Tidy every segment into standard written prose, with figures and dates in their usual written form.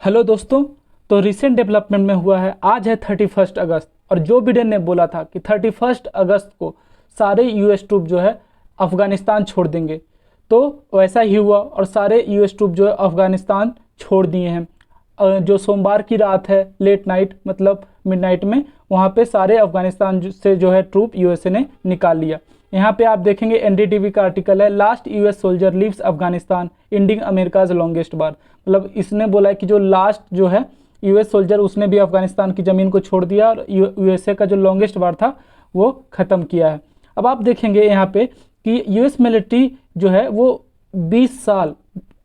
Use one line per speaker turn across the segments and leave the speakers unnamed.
Hello दोस्तों। तो recent development में हुआ है, आज है 31 अगस्त और जो बिडेन ने बोला था कि 31 अगस्त को सारे यूएस ट्रूप जो है अफ़गानिस्तान छोड़ देंगे, तो वैसा ही हुआ और सारे यूएस ट्रूप जो है अफ़गानिस्तान छोड़ दिए हैं। जो सोमवार की रात है, लेट नाइट मतलब मिडनाइट में, वहाँ पे सारे अफ़गानिस्तान से जो है ट्रूप यूएसए ने निकाल लिया। यहाँ पे आप देखेंगे एनडीटीवी का आर्टिकल है, last US soldier leaves Afghanistan ending America's longest war. मतलब इसने बोला है कि जो लास्ट जो है यूएस सोल्जर उसने भी अफगानिस्तान की ज़मीन को छोड़ दिया और यूएसए का जो लॉन्गेस्ट वार था वो ख़त्म किया है। अब आप देखेंगे यहाँ पे कि यूएस मिलिट्री जो है वो 20 साल,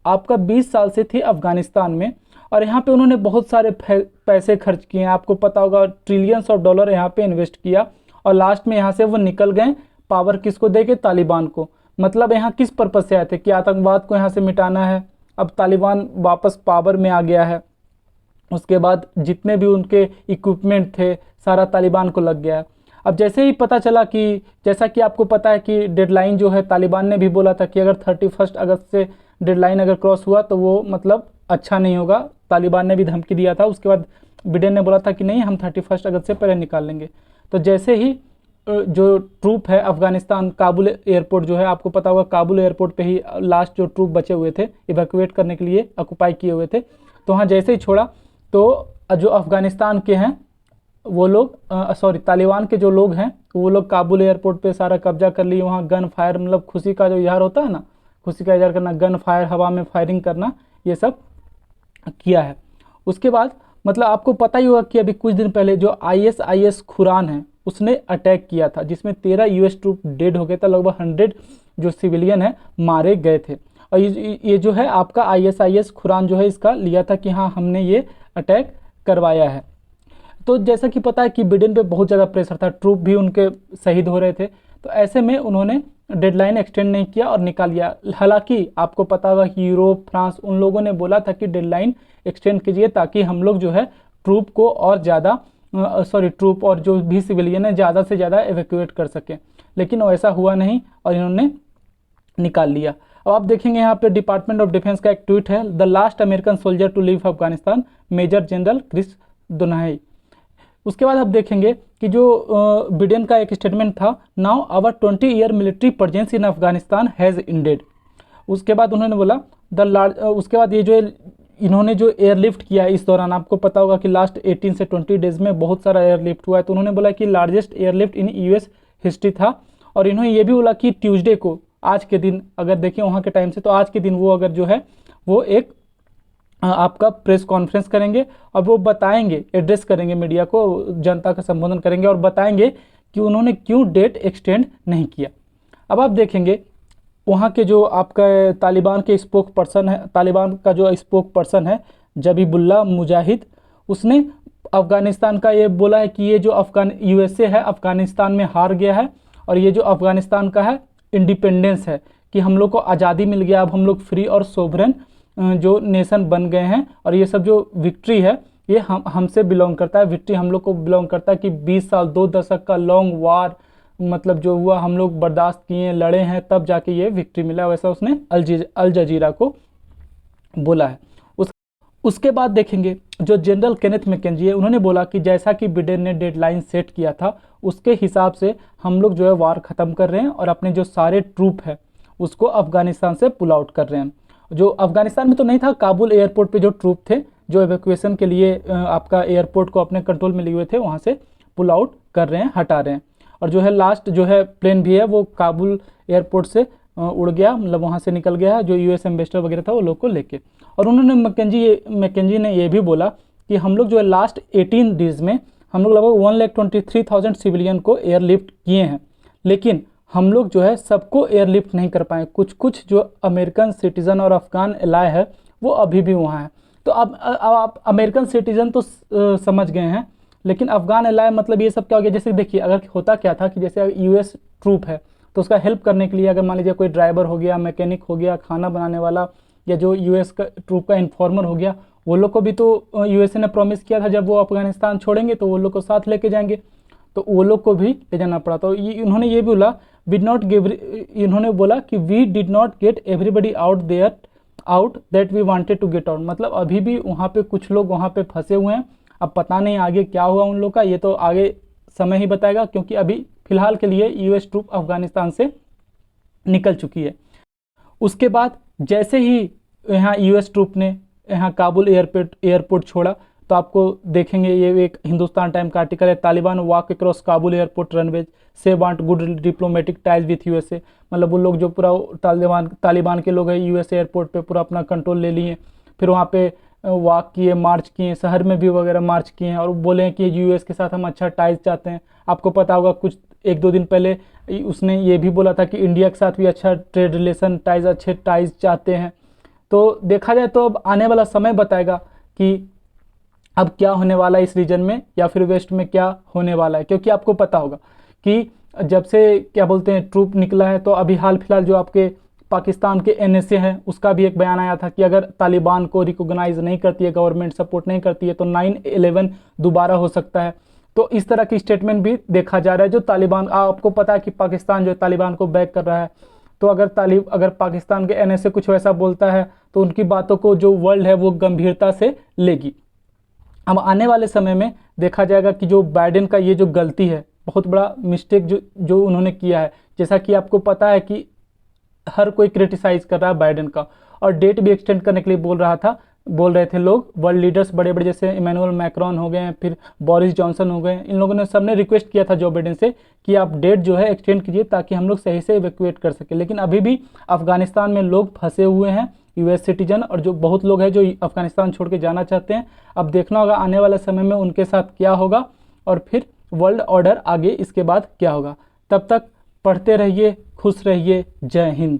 आपका 20 साल से थी अफगानिस्तान में और यहाँ पे उन्होंने बहुत सारे पैसे खर्च किए हैं। आपको पता होगा ट्रिलियंस ऑफ डॉलर यहाँ पे इन्वेस्ट किया और लास्ट में यहाँ से वो निकल गए। पावर किसको दे के? तालिबान को। मतलब यहाँ किस पर्पज़ से आए थे कि आतंकवाद को यहाँ से मिटाना है। अब तालिबान वापस पावर में आ गया है, उसके बाद जितने भी उनके इक्विपमेंट थे सारा तालिबान को लग गया है। अब जैसे ही पता चला कि जैसा कि आपको पता है कि डेडलाइन जो है, तालिबान ने भी बोला था कि अगर 31 अगस्त से डेडलाइन अगर क्रॉस हुआ तो वो मतलब अच्छा नहीं होगा। तालिबान ने भी धमकी दिया था। उसके बाद बिडेन ने बोला था कि नहीं, हम 31 अगस्त से पहले निकाल लेंगे। तो जैसे ही जो ट्रूप है अफगानिस्तान, काबुल एयरपोर्ट जो है, आपको पता होगा काबुल एयरपोर्ट पे ही लास्ट जो ट्रूप बचे हुए थे इवैक्यूएट करने के लिए, ऑक्युपाई किए हुए थे, तो वहाँ जैसे ही छोड़ा तो जो अफगानिस्तान के हैं वो लोग तालिबान के जो लोग हैं वो लोग काबुल एयरपोर्ट पे सारा कब्जा कर लिए। वहाँ गन फायर, मतलब खुशी का जो इजहार होता है ना, खुशी का इजहार करना, गन फायर, हवा में फायरिंग करना, ये सब किया है। उसके बाद मतलब आपको पता ही होगा कि अभी कुछ दिन पहले जो आईएसआईएस खुरान है उसने अटैक किया था, जिसमें 13 यूएस ट्रूप डेड हो गए थे, लगभग 100 जो सिविलियन है मारे गए थे। और ये जो है आपका आईएसआईएस खुरान जो है इसका लिया था कि हाँ हमने ये अटैक करवाया है। तो जैसा कि पता है कि बिडेन पे बहुत ज़्यादा प्रेशर था, ट्रूप भी उनके शहीद हो रहे थे, तो ऐसे में उन्होंने डेडलाइन एक्सटेंड नहीं किया और निकाल लिया। हालांकि आपको पता होगा कि यूरोप, फ्रांस, उन लोगों ने बोला था कि डेडलाइन एक्सटेंड कीजिए ताकि हम लोग जो है ट्रूप को और ज़्यादा ट्रूप और जो भी सिविलियन है ज़्यादा से ज़्यादा एवेक्यूएट कर सकें, लेकिन वैसा हुआ नहीं और इन्होंने निकाल लिया। अब आप देखेंगे यहाँ पे डिपार्टमेंट ऑफ डिफेंस का एक ट्वीट है, the last American soldier to leave Afghanistan major general Chris Donahue. उसके बाद आप देखेंगे कि जो बिडेन का एक स्टेटमेंट था, now our 20 year military presence in Afghanistan has ended. उसके बाद उन्होंने बोला उसके बाद ये जो इन्होंने जो एयरलिफ्ट किया है इस दौरान, आपको पता होगा कि लास्ट 18 से 20 डेज में बहुत सारा एयरलिफ्ट हुआ है, तो उन्होंने बोला कि largest airlift in US history था। और इन्होंने ये भी बोला कि ट्यूसडे को, आज के दिन अगर देखें वहाँ के टाइम से, तो आज के दिन वो अगर जो है वो एक आपका प्रेस कॉन्फ्रेंस करेंगे और वो बताएंगे, एड्रेस करेंगे मीडिया को, जनता का संबोधन करेंगे और बताएंगे कि उन्होंने क्यों डेट एक्सटेंड नहीं किया। अब आप देखेंगे वहाँ के जो आपका तालिबान के स्पोक पर्सन है, तालिबान का जो स्पोक पर्सन है जबीबुल्ला मुजाहिद, उसने अफ़गानिस्तान का ये बोला है कि ये जो यूएसए है अफ़गानिस्तान में हार गया है और ये जो अफ़गानिस्तान का है इंडिपेंडेंस है कि हम लोग को आज़ादी मिल गया, अब हम लोग फ्री और सोवरेन जो नेशन बन गए हैं और ये सब जो विक्ट्री है ये हमसे बिलोंग करता है, विक्ट्री हम लोग को बिलोंग करता है कि 20 साल 2 दशक का लॉन्ग वार मतलब जो हुआ हम लोग बर्दाश्त किए, लड़े हैं, तब जाके ये विक्ट्री मिला, वैसा उसने अल जजीरा को बोला है। उसके बाद देखेंगे जो जनरल केनेथ मैकेंजी है, उन्होंने बोला कि जैसा कि बिडेन ने डेडलाइन सेट किया था उसके हिसाब से हम लोग जो है वार ख़त्म कर रहे हैं और अपने जो सारे ट्रूप है उसको अफ़गानिस्तान से पुल आउट कर रहे हैं। जो अफ़गानिस्तान में तो नहीं था, काबुल एयरपोर्ट पे जो ट्रूप थे जो एवेक्यूएशन के लिए आपका एयरपोर्ट को अपने कंट्रोल में लिए हुए थे, वहाँ से पुल आउट कर रहे हैं, हटा रहे हैं। और जो है लास्ट जो है प्लेन भी है वो काबुल एयरपोर्ट से उड़ गया, मतलब वहाँ से निकल गया है, जो यूएस एम्बेसडर वगैरह था वो लोग को लेके। और उन्होंने मैकेंजी ने ये भी बोला कि हम लोग जो है लास्ट 18 डेज में हम लोग लगभग 1,23,000 सिविलियन को एयरलिफ्ट किए हैं, लेकिन हम लोग जो है सबको एयरलिफ्ट नहीं कर पाए। कुछ कुछ जो अमेरिकन सिटीज़न और अफ़गान एलाय है वो अभी भी वहाँ है। तो अब आप अमेरिकन सिटीज़न तो समझ गए हैं, लेकिन अफ़गान एलाय मतलब ये सब क्या हो गया। जैसे देखिए अगर होता क्या था कि जैसे यूएस ट्रूप है तो उसका हेल्प करने के लिए अगर मान लीजिए कोई ड्राइवर हो गया, मैकेनिक हो गया, खाना बनाने वाला, या जो यूएस का ट्रूप का इन्फॉर्मर हो गया, वो लोग को भी तो यूएसए ने प्रॉमिस किया था जब वो अफगानिस्तान छोड़ेंगे तो वो लोग को साथ लेके जाएंगे, तो वो लोग को भी ले जाना पड़ा। तो उन्होंने ये भी बोला इन्होंने बोला कि we did not get everybody out there out that we wanted to get out, मतलब अभी भी वहाँ पे कुछ लोग वहाँ पे फंसे हुए हैं। अब पता नहीं आगे क्या हुआ उन लोग का, ये तो आगे समय ही बताएगा, क्योंकि अभी फिलहाल के लिए यूएस ट्रूप अफगानिस्तान से निकल चुकी है। उसके बाद जैसे ही यहाँ यूएस ट्रूप ने यहाँ काबुल एयरपोर्ट छोड़ा, तो आपको देखेंगे ये एक हिंदुस्तान टाइम का आर्टिकल है, Taliban walk across Kabul airport runways say want good diplomatic ties with USA. मतलब वो लोग जो पूरा तालिबान के लोग हैं यूएस एयरपोर्ट पे पूरा अपना कंट्रोल ले लिए, फिर वहाँ पे वॉक किए, मार्च किए, शहर में भी वगैरह मार्च किए हैं और बोले कि यूएस के साथ हम अच्छा टाइज चाहते हैं। आपको पता होगा कुछ 1-2 दिन पहले उसने ये भी बोला था कि इंडिया के साथ भी अच्छा ट्रेड रिलेशन टाइज, अच्छे टाइज चाहते हैं। तो देखा जाए तो अब आने वाला समय बताएगा कि अब क्या होने वाला है इस रीजन में या फिर वेस्ट में क्या होने वाला है, क्योंकि आपको पता होगा कि जब से क्या बोलते हैं ट्रूप निकला है, तो अभी हाल फिलहाल जो आपके पाकिस्तान के एनएसए है उसका भी एक बयान आया था कि अगर तालिबान को रिकॉग्नाइज नहीं करती है, गवर्नमेंट सपोर्ट नहीं करती है, तो 9/11 दोबारा हो सकता है। तो इस तरह की स्टेटमेंट भी देखा जा रहा है। जो तालिबान, आपको पता है कि पाकिस्तान जो है तालिबान को बैक कर रहा है, तो अगर पाकिस्तान के एनएसए कुछ वैसा बोलता है तो उनकी बातों को जो वर्ल्ड है वो गंभीरता से लेगी। अब आने वाले समय में देखा जाएगा कि जो बाइडेन का ये जो गलती है, बहुत बड़ा मिस्टेक जो उन्होंने किया है, जैसा कि आपको पता है कि हर कोई क्रिटिसाइज कर रहा है बाइडेन का, और डेट भी एक्सटेंड करने के लिए बोल रहे थे लोग, वर्ल्ड लीडर्स बड़े बड़े जैसे इमैनुअल मैक्रोन हो गए, फिर बोरिस जॉनसन हो गए, इन लोगों ने सबने रिक्वेस्ट किया था जो बाइडेन से कि आप डेट जो है एक्सटेंड कीजिए ताकि हम लोग सही से इवैक्यूएट कर सके। लेकिन अभी भी अफगानिस्तान में लोग फंसे हुए हैं, यूएस सिटीजन, और जो बहुत लोग हैं जो अफगानिस्तान छोड़ के जाना चाहते हैं। अब देखना होगा आने वाले समय में उनके साथ क्या होगा और फिर वर्ल्ड ऑर्डर आगे इसके बाद क्या होगा। तब तक पढ़ते रहिए, खुश रहिए, जय हिंद।